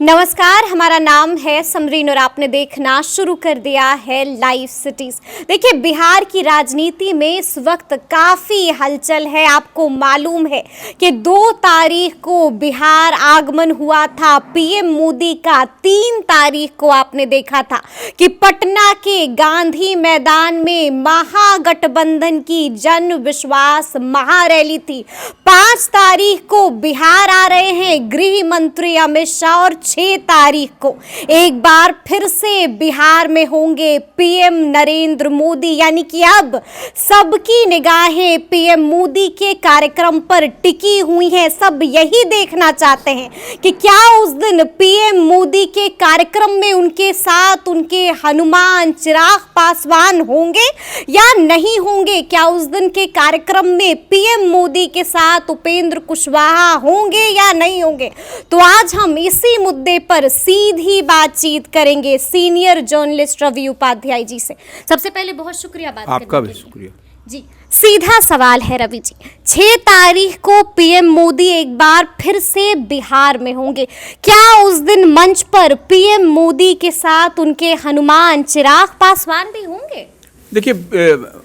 नमस्कार, हमारा नाम है समरीन और आपने देखना शुरू कर दिया है लाइव सिटीज। देखिए, बिहार की राजनीति में इस वक्त काफ़ी हलचल है। आपको मालूम है कि 2 तारीख को बिहार आगमन हुआ था पीएम मोदी का। 3 तारीख को आपने देखा था कि पटना के गांधी मैदान में महागठबंधन की जन विश्वास महारैली थी। 5 तारीख को बिहार आ रहे हैं गृह मंत्री अमित शाह और 6 तारीख को एक बार फिर से बिहार में होंगे पीएम नरेंद्र मोदी। यानी कि अब सबकी निगाहें पीएम मोदी के कार्यक्रम पर टिकी हुई हैं। सब यही देखना चाहते हैं कि क्या उस दिन पीएम मोदी के कार्यक्रम में उनके साथ उनके हनुमान चिराग पासवान होंगे या नहीं होंगे। क्या उस दिन के कार्यक्रम में पीएम मोदी के साथ उपेंद्र कुशवाहा होंगे या नहीं होंगे। तो आज हम इसी मुद्दे पर सीधी बातचीत करेंगे सीनियर जर्नलिस्ट रवि उपाध्याय जी से। सबसे पहले बहुत शुक्रिया बात आपका भी शुक्रिया जी। सीधा सवाल है रवि जी, 6 तारीख को पीएम मोदी एक बार फिर से बिहार में होंगे। क्या उस दिन मंच पर पीएम मोदी के साथ उनके हनुमान चिराग पासवान भी होंगे? देखिए,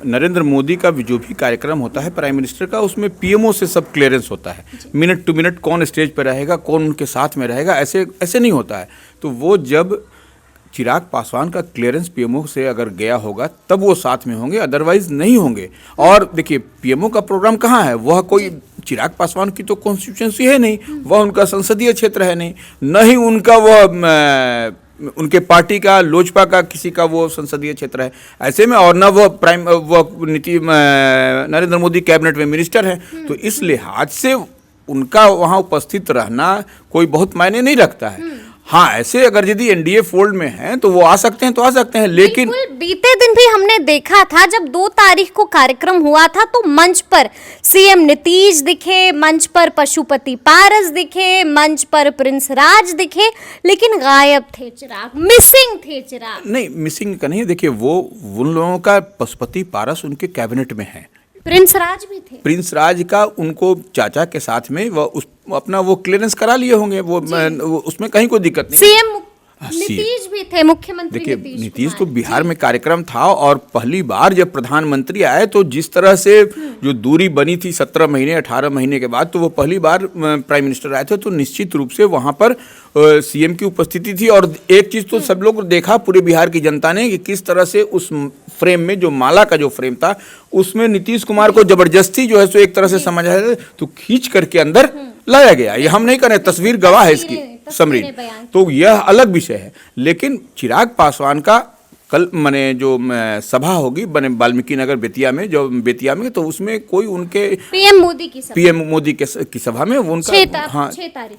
नरेंद्र मोदी का जो भी कार्यक्रम होता है प्राइम मिनिस्टर का, उसमें पीएमओ से सब क्लियरेंस होता है। मिनट टू मिनट कौन स्टेज पर रहेगा, कौन उनके साथ में रहेगा, ऐसे नहीं होता है। तो वो जब चिराग पासवान का क्लियरेंस पीएमओ से अगर गया होगा तब वो साथ में होंगे, अदरवाइज नहीं होंगे। और देखिए, पीएमओ का प्रोग्राम कहाँ है, वह कोई चिराग पासवान की तो कॉन्स्टिट्यूएंसी है नहीं, वह उनका संसदीय क्षेत्र है नहीं, न ही उनका वह उनके पार्टी का लोजपा का किसी का वो संसदीय क्षेत्र है। ऐसे में और न वो नरेंद्र मोदी कैबिनेट में मिनिस्टर हैं। तो इस लिहाज से उनका वहाँ उपस्थित रहना कोई बहुत मायने नहीं रखता है। हाँ, ऐसे अगर यदि एनडीए फोल्ड में हैं तो वो आ सकते हैं तो आ सकते हैं, लेकिन बीते दिन भी हमने देखा था जब 2 तारीख को कार्यक्रम हुआ था तो मंच पर सीएम नीतीश दिखे, मंच पर पशुपति पारस दिखे, मंच पर प्रिंस राज दिखे, लेकिन गायब थे चिराग, मिसिंग थे चिराग। नहीं, मिसिंग का नहीं है। देखिए, वो उन लोगों का पशुपति पारस उनके कैबिनेट में है, प्रिंस राज भी थे। प्रिंस राज का उनको चाचा के साथ में वह अपना वो क्लियरेंस करा लिए होंगे, वो उसमें कहीं कोई दिक्कत नहीं। सीएम नीतीश भी थे, मुख्यमंत्री नीतीश तो बिहार में कार्यक्रम था और पहली बार जब प्रधानमंत्री आए तो जिस तरह से जो दूरी बनी थी 17 महीने 18 महीने के बाद, तो वो पहली बार प्राइम मिनिस्टर आए थे। तो निश्चित रूप से वहाँ पर सीएम की उपस्थिति थी। और एक चीज़ तो सब लोग देखा, पूरे बिहार की जनता ने, कि किस तरह से उस फ्रेम में, जो माला का जो फ्रेम था, उसमें नीतीश कुमार को जबरदस्ती जो है सो एक तरह से समझा है तो खींच करके अंदर लाया गया। ये हम नहीं करें, तस्वीर गवाह है इसकी समरीन। तो यह अलग विषय है। लेकिन चिराग पासवान का कल जो सभा होगी वाल्मीकि नगर बेतिया में, तो उसमें कोई उनके पीएम मोदी की सभा में उनका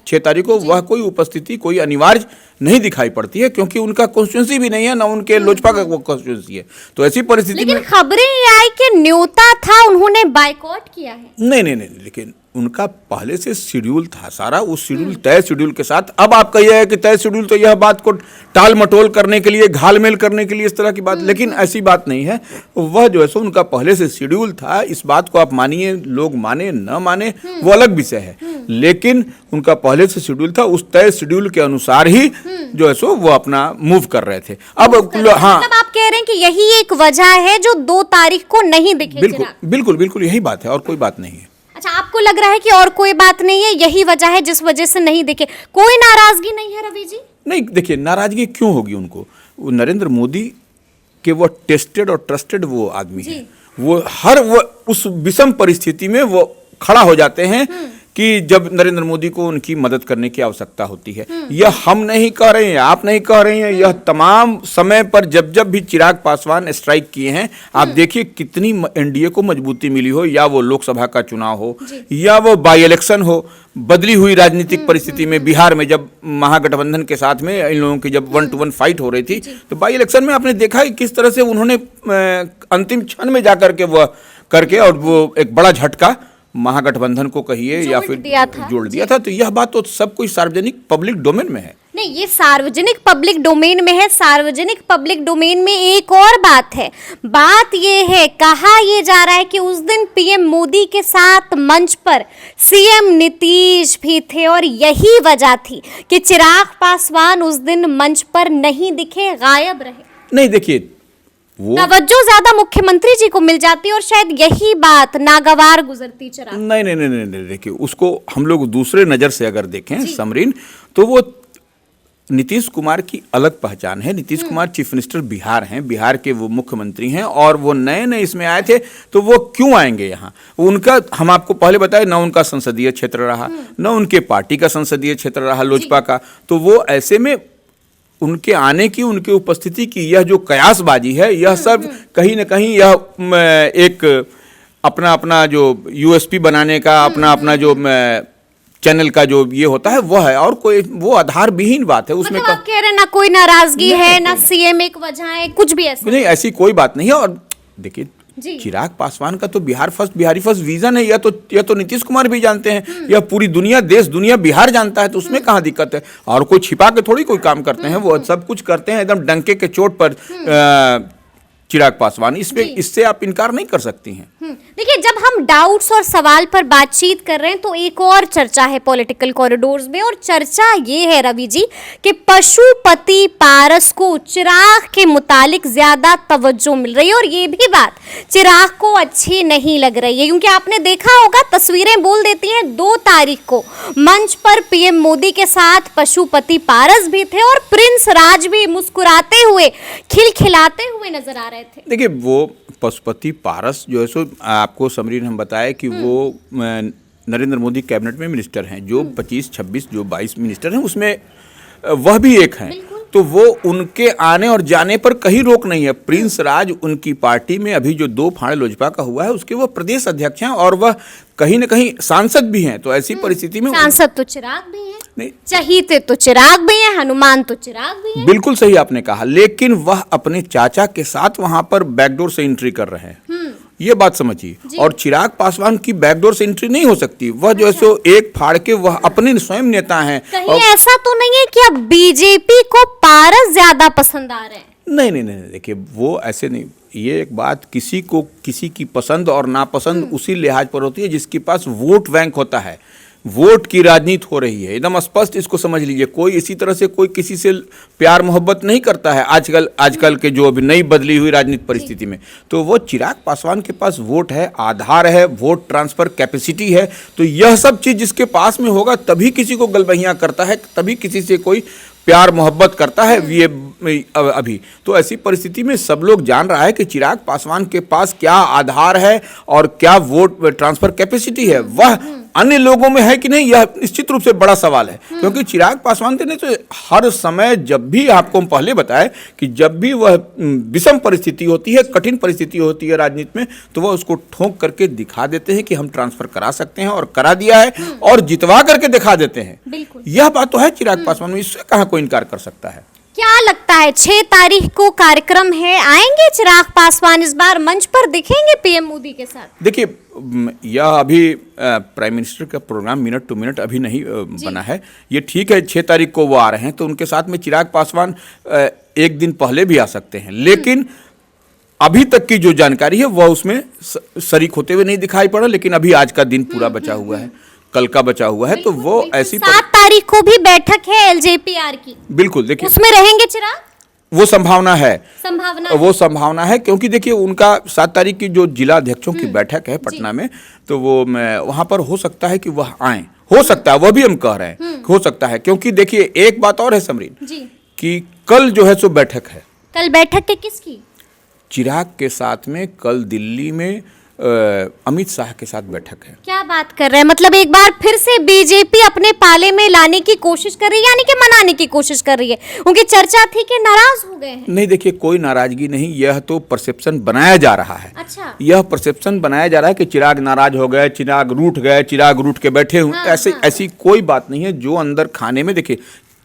6 तारीख को वह कोई उपस्थिति कोई अनिवार्य नहीं दिखाई पड़ती है, क्योंकि उनका कॉन्स्टिट्यूंसी भी नहीं है, ना उनके लोजपा का वो कॉन्स्टिट्यूंसी है। तो ऐसी परिस्थिति में खबरें ये आई कि न्योता था, उन्होंने बायकॉट किया है। नहीं, लेकिन उनका पहले से शेड्यूल था सारा, उस शेड्यूल तय शेड्यूल के साथ। अब आप कहिए कि तय शेड्यूल, तो यह बात को टाल मटोल करने के लिए, घालमेल करने के लिए, इस तरह की बात, लेकिन ऐसी बात नहीं है। वह जो है सो उनका पहले से शेड्यूल था। इस बात को आप मानिए, लोग माने न माने वो अलग विषय है, लेकिन उनका पहले से शेड्यूल था। उस तय शेड्यूल के अनुसार ही जो है सो वो अपना मूव कर रहे थे। अब हाँ, आप कह रहे हैं कि यही एक वजह है जो 2 तारीख को नहीं दिखे। बिल्कुल यही बात है, और कोई बात नहीं है। अच्छा, आपको लग रहा है कि और कोई बात नहीं है, यही वजह है जिस वजह से नहीं दिखे? कोई नाराजगी नहीं है रवि जी? नहीं, देखिए, नाराजगी क्यों होगी उनको? वो नरेंद्र मोदी के वो टेस्टेड और ट्रस्टेड वो आदमी है। वो उस विषम परिस्थिति में वो खड़ा हो जाते हैं कि जब नरेंद्र मोदी को उनकी मदद करने की आवश्यकता होती है। यह हम नहीं कह रहे हैं, आप नहीं कह रहे हैं, यह तमाम समय पर जब भी चिराग पासवान स्ट्राइक किए हैं, आप देखिए कितनी एनडीए को मजबूती मिली हो, या वो लोकसभा का चुनाव हो या वो बाई इलेक्शन हो। बदली हुई राजनीतिक परिस्थिति में बिहार में जब महागठबंधन के साथ में इन लोगों की जब 1 to 1 फाइट हो रही थी, तो बाई इलेक्शन में आपने देखा कि किस तरह से उन्होंने अंतिम क्षण में जाकर के वह करके, और वो एक बड़ा झटका महागठबंधन को कहिए या फिर जोड़ दिया था। तो यह बात तो सब कोई सार्वजनिक पब्लिक डोमेन में है। नहीं, ये सार्वजनिक पब्लिक डोमेन में है। सार्वजनिक पब्लिक डोमेन में एक और बात है। बात ये है, कहा ये जा रहा है कि उस दिन पीएम मोदी के साथ मंच पर सीएम नीतीश भी थे और यही वजह थी कि चिराग पासवान उस दिन मंच पर नहीं दिखे, गायब रहे। नहीं देखिए, वो तवज्जो ज्यादा मुख्यमंत्री जी को मिल जाती और शायद यही बात नागवार गुजरती चिराग। नहीं नहीं नहीं नहीं, देखिए उसको हम लोग दूसरे नज़र से अगर देखें समरीन, तो वो नीतीश कुमार की अलग पहचान है। नीतीश कुमार चीफ मिनिस्टर बिहार हैं, बिहार के वो मुख्यमंत्री हैं और वो नए नए इसमें आए थे, तो वो क्यों आएंगे यहाँ? उनका, हम आपको पहले बताए, ना उनका संसदीय क्षेत्र रहा, ना उनके पार्टी का संसदीय क्षेत्र रहा लोजपा का, तो वो ऐसे में उनके आने की, उनकी उपस्थिति की यह जो कयासबाजी है, यह सब कहीं ना कहीं यह एक अपना अपना जो यूएसपी बनाने का, अपना अपना जो चैनल का जो ये होता है वह है, और कोई वो आधार विहीन बात है उसमें। मतलब आप कह रहे हैं ना कोई नाराजगी है, ना सीएम एक वजह है, कुछ भी ऐसा नहीं, ऐसी कोई बात नहीं है। और देखिए, चिराग पासवान का तो बिहारी फर्स्ट विजन है, यह तो नीतीश कुमार भी जानते हैं, यह पूरी दुनिया, देश दुनिया बिहार जानता है, तो उसमें कहाँ दिक्कत है? और कोई छिपा के थोड़ी कोई काम करते हैं, वो सब कुछ करते हैं एकदम डंके के चोट पर। चिराग पासवान, इससे आप इनकार नहीं कर सकती हैं। देखिए, जब हम डाउट्स और सवाल पर बातचीत कर रहे हैं तो एक और चर्चा है पॉलिटिकल कॉरिडोर्स में, और चर्चा ये है रवि जी कि पशुपति पारस को चिराग के मुतालिक ज्यादा तवज्जो मिल रही है, और ये भी बात चिराग को अच्छी नहीं लग रही है, क्योंकि आपने देखा होगा तस्वीरें बोल देती हैं। 2 तारीख को मंच पर पीएम मोदी के साथ पशुपति पारस भी थे और प्रिंस राज भी मुस्कुराते हुए, खिलखिलाते हुए नजर आ रहे थे। देखिए, वो पशुपति पारस जो है, सो आपको समरीन हम बताया कि वो नरेंद्र मोदी कैबिनेट में मिनिस्टर हैं, जो 25, 26, जो 22 मिनिस्टर हैं उसमें वह भी एक हैं, तो वो उनके आने और जाने पर कहीं रोक नहीं है। प्रिंस राज उनकी पार्टी में अभी जो 2 फाड़ लोजपा का हुआ है उसके वो प्रदेश अध्यक्ष हैं, और वह कहीं न कहीं सांसद भी हैं। तो ऐसी परिस्थिति में सांसद तो चिराग भी हैं, नहीं, चहीते तो चिराग भी हैं, हनुमान तो चिराग भी हैं। बिल्कुल सही आपने कहा, लेकिन वह अपने चाचा के साथ वहां पर बैकडोर से एंट्री कर रहे हैं, ये बात समझिए। और चिराग पासवान की बैकडोर से एंट्री नहीं हो सकती, वह जो है सो एक फाड़ के वह अपने स्वयं नेता हैं। कहीं ऐसा तो नहीं है कि अब बीजेपी को पारस ज्यादा पसंद आ रहे हैं? नहीं नहीं नहीं, देखिए वो ऐसे नहीं, ये एक बात, किसी को किसी की पसंद और नापसंद उसी लिहाज पर होती है जिसके पास वोट बैंक होता है। वोट की राजनीति हो रही है, एकदम स्पष्ट इसको समझ लीजिए। कोई इसी तरह से कोई किसी से प्यार मोहब्बत नहीं करता है आजकल के जो अभी नई बदली हुई राजनीतिक परिस्थिति में। तो वो चिराग पासवान के पास वोट है, आधार है, वोट ट्रांसफर कैपेसिटी है, तो यह सब चीज़ जिसके पास में होगा तभी किसी को गलबहियाँ करता है, तभी किसी से कोई प्यार मोहब्बत करता है। ये अभी तो ऐसी परिस्थिति में सब लोग जान रहा है कि चिराग पासवान के पास क्या आधार है और क्या वोट ट्रांसफर कैपेसिटी है, वह अन्य लोगों में है कि नहीं, यह निश्चित रूप से बड़ा सवाल है। क्योंकि चिराग पासवान ने तो हर समय, जब भी आपको हम पहले बताए कि जब भी वह विषम परिस्थिति होती है, कठिन परिस्थिति होती है राजनीति में, तो वह उसको ठोंक करके दिखा देते हैं कि हम ट्रांसफर करा सकते हैं, और करा दिया है, और जितवा करके दिखा देते हैं। यह बात तो है चिराग पासवान में, इससे कहाँ कोई इनकार कर सकता है। क्या लगता है 6 तारीख को कार्यक्रम है, आएंगे चिराग पासवान इस बार मंच पर, दिखेंगे पीएम मोदी के साथ? देखिए, यह अभी प्राइम मिनिस्टर का प्रोग्राम मिनट टू मिनट अभी नहीं बना है। ये ठीक है 6 तारीख को वो आ रहे हैं, तो उनके साथ में चिराग पासवान एक दिन पहले भी आ सकते हैं, लेकिन अभी तक की जो जानकारी है वह उसमें शरीक होते हुए नहीं दिखाई पड़ा। लेकिन अभी आज का दिन पूरा बचा हुआ है, कल का बचा हुआ है, तो वो ऐसी 7 तारीख को भी बैठक है एलजेपीआर की। बिल्कुल, देखिए उसमें रहेंगे चिराग, वो संभावना है, वो संभावना है, क्योंकि देखिए उनका 7 तारीख की जो जिला अध्यक्षों की बैठक है पटना में, तो वो वहां पर हो सकता है कि वह आए, हो सकता है, वह भी हम कह रहे हैं हो सकता है। क्योंकि देखिए एक बात और है समरीन, कि कल जो है सो बैठक है। कल बैठक है किसकी? चिराग के साथ में कल दिल्ली में अमित शाह के साथ बैठक है। क्या बात कर रहे हैं, मतलब एक बार फिर से बीजेपी अपने पाले में लाने की कोशिश कर रही है, यानी कि मनाने की कोशिश कर रही है। उनकी चर्चा थी कि नाराज हो गए हैं। नहीं, देखिए कोई नाराजगी नहीं, यह तो परसेप्शन बनाया जा रहा है। अच्छा, यह परसेप्शन बनाया जा रहा है कि चिराग नाराज हो गए, चिराग रूठ गए, चिराग रूठ के बैठे हुए, ऐसी कोई बात नहीं है। जो अंदर खाने में, देखिए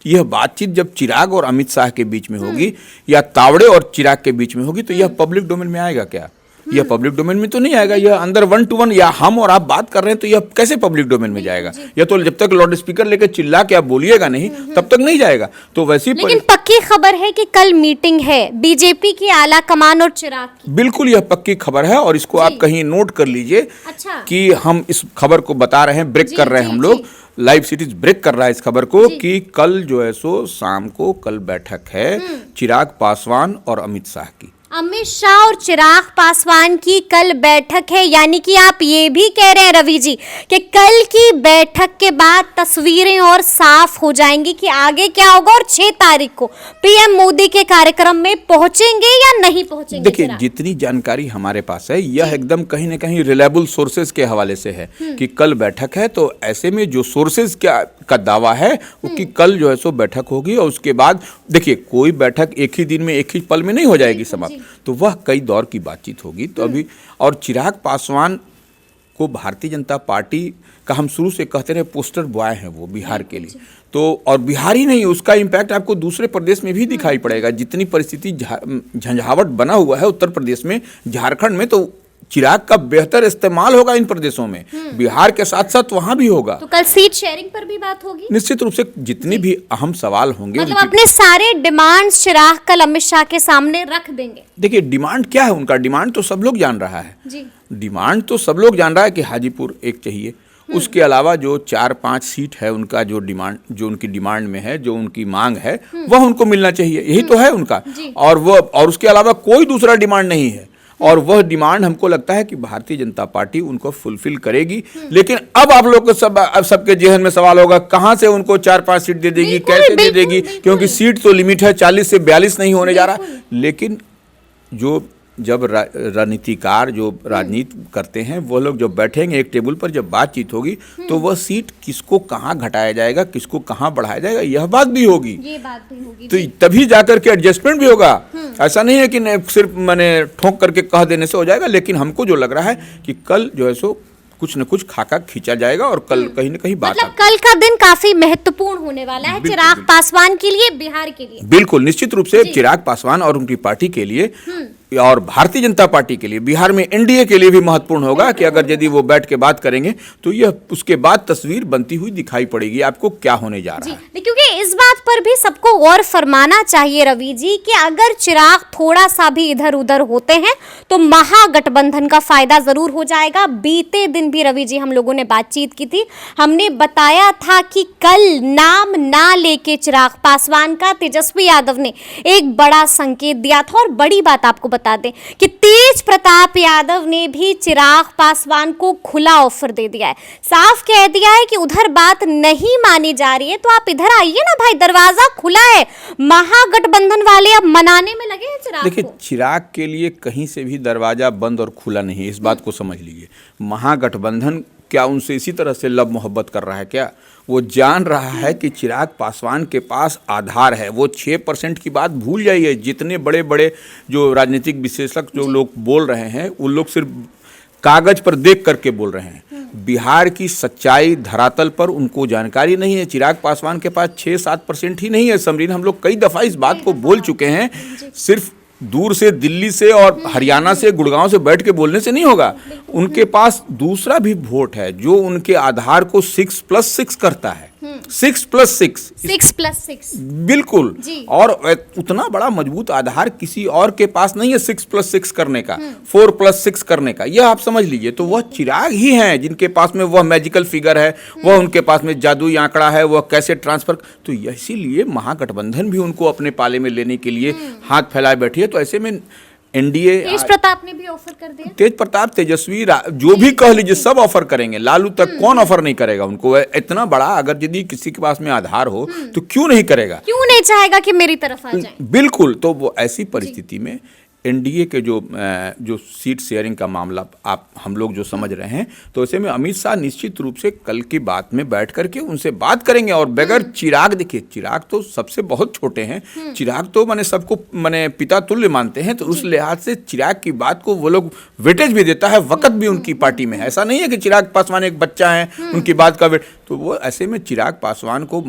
यह बातचीत जब चिराग और अमित शाह के बीच में होगी या तावड़े और चिराग के बीच में होगी, तो यह पब्लिक डोमेन में आएगा क्या? यह पब्लिक डोमेन में तो नहीं आएगा, यह अंदर 1 to 1 या हम और आप बात कर रहे हैं तो यह कैसे पब्लिक डोमेन में जाएगा? यह तो जब तक लाउड स्पीकर लेकर चिल्ला के आप बोलिएगा नहीं तब तक नहीं जाएगा। तो वैसी लेकिन पक्की खबर है कि कल मीटिंग है बीजेपी की आला कमान और चिराग की। बिल्कुल यह पक्की खबर है और इसको आप कहीं नोट कर लीजिए। अच्छा। कि हम इस खबर को बता रहे हैं, ब्रेक कर रहे हैं हम लोग, लाइव सिटीज ब्रेक कर रहा है इस खबर को कि कल जो है सो शाम को कल बैठक है चिराग पासवान और अमित शाह की। अमित शाह और चिराग पासवान की कल बैठक है, यानी कि आप ये भी कह रहे हैं रवि जी कि कल की बैठक के बाद तस्वीरें और साफ हो जाएंगी कि आगे क्या होगा और 6 तारीख को पीएम मोदी के कार्यक्रम में पहुंचेंगे या नहीं पहुंचेंगे। देखिए जितनी जानकारी हमारे पास है यह एकदम कहीं ना कहीं रिलायबल सोर्सेज के हवाले से है कि कल बैठक है। तो ऐसे में जो सोर्सेज का दावा है वो कि कल जो है सो बैठक होगी और उसके बाद देखिए कोई बैठक एक ही दिन में एक ही पल में नहीं हो जाएगी समाप्त, तो वह कई दौर की बातचीत होगी। तो अभी और चिराग पासवान को भारतीय जनता पार्टी का हम शुरू से कहते रहे पोस्टर बॉय हैं वो बिहार के लिए। तो और बिहार ही नहीं, उसका इम्पैक्ट आपको दूसरे प्रदेश में भी दिखाई पड़ेगा। जितनी परिस्थिति झंझावट बना हुआ है उत्तर प्रदेश में, झारखंड में, तो चिराग का बेहतर इस्तेमाल होगा इन प्रदेशों में, बिहार के साथ साथ वहां भी होगा। तो कल सीट शेयरिंग पर भी बात होगी निश्चित रूप से। जितनी भी अहम सवाल होंगे मतलब अपने सारे डिमांड्स चिराग कल अमित शाह के सामने रख देंगे। देखिए डिमांड क्या है उनका, डिमांड तो सब लोग जान रहा है जी। डिमांड तो सब लोग जान रहा है कि हाजीपुर एक चाहिए। उसके अलावा जो 4-5 सीट है उनका जो डिमांड, जो उनकी डिमांड में है, जो उनकी मांग है वह उनको मिलना चाहिए, यही तो है उनका। और उसके अलावा कोई दूसरा डिमांड नहीं है और वह डिमांड हमको लगता है कि भारतीय जनता पार्टी उनको फुलफिल करेगी। लेकिन अब आप लोग को सबके जेहन में सवाल होगा कहां से उनको 4-5 सीट दे देगी, कैसे दे देगी, क्योंकि सीट तो लिमिट है, 40 से 42 नहीं होने जा रहा। लेकिन जो जब राजनीतिकार जो राजनीति करते हैं वो लोग जब बैठेंगे एक टेबल पर, जब बातचीत होगी तो वह सीट किसको कहाँ घटाया जाएगा, किसको कहाँ बढ़ाया जाएगा, यह बात भी होगी, ये बात भी होगी। तो तभी जाकर के एडजस्टमेंट भी होगा। ऐसा नहीं है कि सिर्फ मैंने ठोक करके कह देने से हो जाएगा। लेकिन हमको जो लग रहा है कि कल जो है सो कुछ न कुछ खाका खींचा जाएगा और कल कहीं न कहीं बात, मतलब कल का दिन काफी महत्वपूर्ण होने वाला है चिराग पासवान के लिए, बिहार के लिए। बिल्कुल निश्चित रूप से चिराग पासवान और उनकी पार्टी के लिए और भारतीय जनता पार्टी के लिए, बिहार में एनडीए के लिए भी महत्वपूर्ण होगा कि अगर यदि वो बैठ के बात करेंगे तो यह उसके बाद तस्वीर बनती हुई दिखाई पड़ेगी आपको क्या होने जा रहा है। क्योंकि इस बात पर भी सबको गौर फरमाना चाहिए रवि जी कि अगर चिराग थोड़ा सा भी इधर उधर होते हैं तो महागठबंधन का फायदा जरूर हो जाएगा। बीते दिन भी रवि जी हम लोगों ने बातचीत की थी, हमने बताया था कि कल नाम ना लेके चिराग पासवान का तेजस्वी यादव ने एक बड़ा संकेत दिया था। और बड़ी बात आपको बता दें कि तेज प्रताप यादव ने भी चिराग पासवान को खुला ऑफर दे दिया है, साफ कह दिया है कि उधर बात नहीं मानी जा रही है तो आप इधर आइए ना भाई, दरवाजा खुला है। महागठबंधन वाले अब मनाने में लगे हैं चिराग। देखिए चिराग के लिए कहीं से भी दरवाजा बंद और खुला नहीं है, इस बात को समझ लीजिए। महागठबंधन क्या उनसे इसी तरह से लब मोहब्बत कर रहा है क्या? वो जान रहा है कि चिराग पासवान के पास आधार है। वो 6% की बात भूल जाइए, जितने बड़े बड़े जो राजनीतिक विशेषज्ञ जो लोग बोल रहे हैं उन लोग सिर्फ कागज पर देख करके बोल रहे हैं। बिहार की सच्चाई धरातल पर उनको जानकारी नहीं है। चिराग पासवान के पास 6-7% ही नहीं है समरीन, हम लोग कई दफ़ा इस बात को बोल चुके हैं। सिर्फ दूर से दिल्ली से और हरियाणा से गुड़गांव से बैठ के बोलने से नहीं होगा, उनके पास दूसरा भी वोट है जो उनके आधार को 6+6 करता है। 6+6 बिल्कुल। और उतना बड़ा मजबूत आधार किसी और के पास नहीं है 6+6 करने का, 4+6 करने का, यह आप समझ लीजिए। तो वह चिराग ही हैं जिनके पास में वह मैजिकल फिगर है, वह उनके पास में जादुई आंकड़ा है, वह कैसे ट्रांसफर। तो इसीलिए महागठबंधन भी उनको अपने पाले में लेने के लिए हाथ फैलाए बैठी है। तो ऐसे में एनडीए, तेज प्रताप ने भी ऑफर कर दिया। तेज प्रताप, तेजस्वी, जो भी कह लीजिए सब ऑफर करेंगे। लालू तक कौन ऑफर नहीं करेगा उनको? इतना बड़ा अगर यदि किसी के पास में आधार हो तो क्यों नहीं करेगा, क्यों नहीं चाहेगा कि मेरी तरफ आ जाए। बिल्कुल। तो वो ऐसी परिस्थिति में एनडीए के जो सीट शेयरिंग का मामला आप हम लोग जो समझ रहे हैं, तो ऐसे में अमित शाह निश्चित रूप से कल की बात में बैठ करके उनसे बात करेंगे। और बगैर चिराग, देखिए चिराग तो सबसे बहुत छोटे हैं, चिराग तो माने सबको माने पिता तुल्य मानते हैं। तो उस लिहाज से चिराग की बात को वो लोग वेटेज भी देता है, वक्त भी उनकी पार्टी में है। ऐसा नहीं है कि चिराग पासवान एक बच्चा है, उनकी बात का वेट। तो वो ऐसे में चिराग पासवान को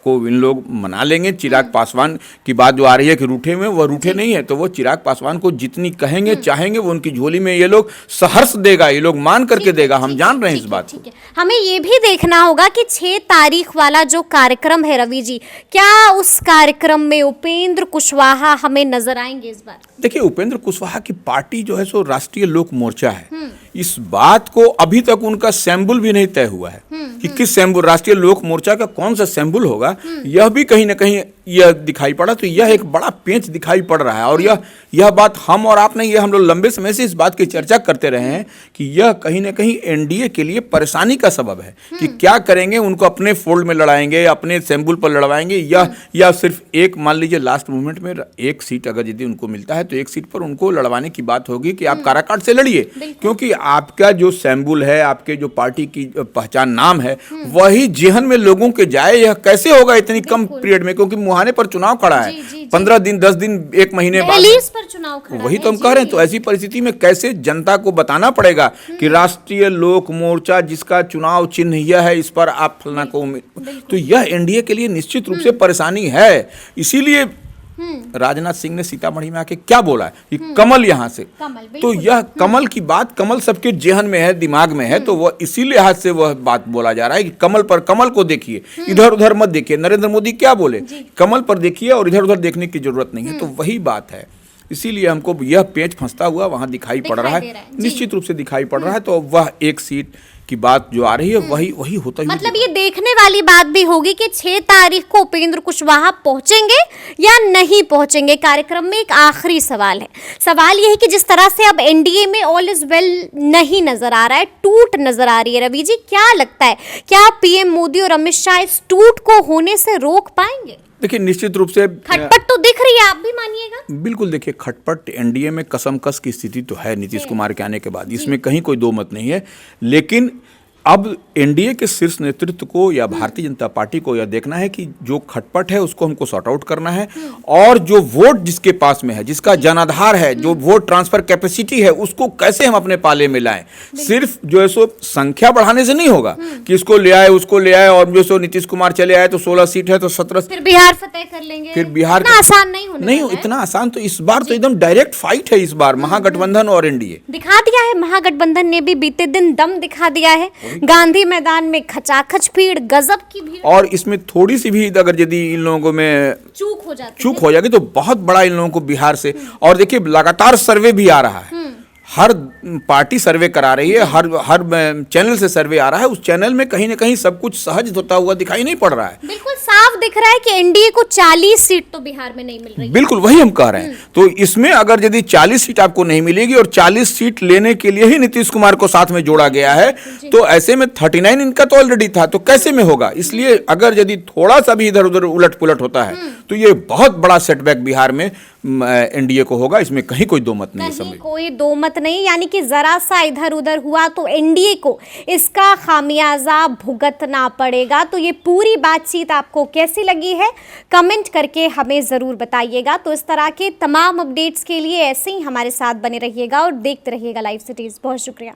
को इन लोग मना लेंगे। चिराग पासवान की बात जो आ रही है कि रूठे में, वह रूठे नहीं है, तो वो चिराग पासवान को जितनी कहेंगे चाहेंगे वो उनकी झोली में ये लोग सहर्ष देगा, ये लोग मान करके देगा। हम जान रहे हैं इस बात को। ठीक है, हमें ये भी देखना होगा कि 6 तारीख वाला जो कार्यक्रम है रवि जी, क्या उस कार्यक्रम में उपेंद्र कुशवाहा हमें नजर आएंगे इस बार? देखिए, उपेंद्र कुशवाहा की पार्टी जो है सो राष्ट्रीय लोक मोर्चा है। इस बात को अभी तक उनका सैम्बुल भी नहीं तय हुआ है कि किस सैम्बुल, राष्ट्रीय लोक मोर्चा का कौन सा सैम्बुल होगा। यह भी कहीं ना कहीं यह दिखाई पड़ा, तो यह एक बड़ा पेंच दिखाई पड़ रहा है। और यह बात हम और आपने, ये हम लोग लंबे समय से इस बात की चर्चा करते रहे हैं कि यह कहीं ना कहीं एनडीए के लिए परेशानी का सबब है कि क्या करेंगे, उनको अपने फोल्ड में लड़ाएंगे, अपने सैम्बुल पर लड़वाएंगे, या सिर्फ एक, मान लीजिए लास्ट मूवमेंट में एक सीट अगर यदि उनको मिलता है तो एक सीट पर उनको लड़वाने की बात होगी कि आप काराकाट से लड़िए, क्योंकि आपका जो सैम्बुल है, आपके जो पार्टी की पहचान नाम है, वही जेहन में लोगों के जाए। यह कैसे होगा इतनी कम पीरियड में, क्योंकि मुहाने पर चुनाव खड़ा है, 15 दिन, 10 दिन, 1 महीने बाद पर चुनाव खड़ा वही तो हम कह रहे हैं। तो ऐसी परिस्थिति में कैसे जनता को बताना पड़ेगा कि राष्ट्रीय लोक मोर्चा जिसका चुनाव चिन्ह यह है, इस पर आप फलना को, तो यह एनडीए के लिए निश्चित रूप से परेशानी है। इसीलिए राजनाथ सिंह ने सीतामढ़ी में आके क्या बोला कि कमल यहाँ से, तो यह कमल की बात, कमल सबके जेहन में है, दिमाग में है, तो वह इसी लिहाज से वह बात बोला जा रहा है कि कमल पर, कमल को देखिए, इधर उधर मत देखिए। नरेंद्र मोदी क्या बोले, कमल पर देखिए और इधर उधर देखने की जरूरत नहीं है। तो वही बात है, इसीलिए हमको यह पेच फंसता हुआ वहां दिखाई पड़ रहा है, निश्चित रूप से दिखाई पड़ रहा है। तो वह एक सीट की बात जो आ रही है वही होता ही, मतलब ये देखने वाली बात भी होगी कि 6 तारीख को उपेंद्र कुशवाहा पहुंचेंगे या नहीं पहुंचेंगे। कार्यक्रम में एक आखिरी सवाल है, सवाल ये है कि जिस तरह से अब एनडीए में ऑल इज वेल नहीं नजर आ रहा है, टूट नजर आ रही है, रवि जी क्या लगता है, क्या पीएम मोदी और अमित शाह इस टूट को होने से रोक पाएंगे? देखिए, निश्चित रूप से खटपट तो दिख रही है, आप भी मानिएगा। बिल्कुल, देखिए खटपट एनडीए में कसमकस की स्थिति तो है नीतीश कुमार के आने के बाद, इसमें कहीं कोई दो मत नहीं है। लेकिन अब एनडीए के शीर्ष नेतृत्व को या भारतीय जनता पार्टी को यह देखना है कि जो खटपट है उसको हमको सॉर्ट आउट करना है, और जो वोट जिसके पास में है, जिसका जनाधार है, जो वोट ट्रांसफर कैपेसिटी है, उसको कैसे हम अपने पाले में लाएं। सिर्फ जो है सो संख्या बढ़ाने से नहीं होगा कि इसको ले आए, उसको ले आए, और जो सो नीतीश कुमार चले आए तो 16 सीट है तो 17, फिर बिहार फतेह कर लेंगे, फिर बिहार इतना आसान नहीं होने नहीं, इतना आसान तो इस बार तो एकदम डायरेक्ट फाइट है। इस बार महागठबंधन और एनडीए दिखा दिया है, महागठबंधन ने भी बीते दिन दम दिखा दिया है। गांधी मैदान में खचाखच भीड़, गजब की भीड़, और इसमें थोड़ी सी भी अगर यदि इन लोगों में चूक हो जाएगी तो बहुत बड़ा इन लोगों को बिहार से। और देखिए, लगातार सर्वे भी आ रहा है, हर पार्टी सर्वे करा रही है, हर चैनल से सर्वे आ रहा है, उस चैनल में कहीं ना कहीं सब कुछ सहज होता हुआ दिखाई नहीं पड़ रहा है। बिल्कुल साफ दिख रहा है कि एनडीए को 40 सीट तो बिहार में नहीं मिल रही है। बिल्कुल वही हम कह रहे हैं। तो इसमें अगर यदि 40 सीट आपको नहीं मिलेगी और 40 सीट लेने के लिए ही नीतीश कुमार को साथ में जोड़ा गया है, तो ऐसे में 39 इनका तो ऑलरेडी था, तो कैसे में होगा। इसलिए अगर यदि थोड़ा सा भी इधर उधर उलट पुलट होता है तो ये बहुत बड़ा सेटबैक बिहार में एनडीए को होगा, इसमें कहीं कोई दो मत नहीं है। कहीं कोई दो मत नहीं, यानी कि जरा सा इधर उधर हुआ तो एनडीए को इसका खामियाजा भुगतना पड़ेगा। तो ये पूरी बातचीत आपको कैसी लगी है, कमेंट करके हमें जरूर बताइएगा। तो इस तरह के तमाम अपडेट्स के लिए ऐसे ही हमारे साथ बने रहिएगा और देखते रहिएगा लाइव सिटीज। बहुत शुक्रिया।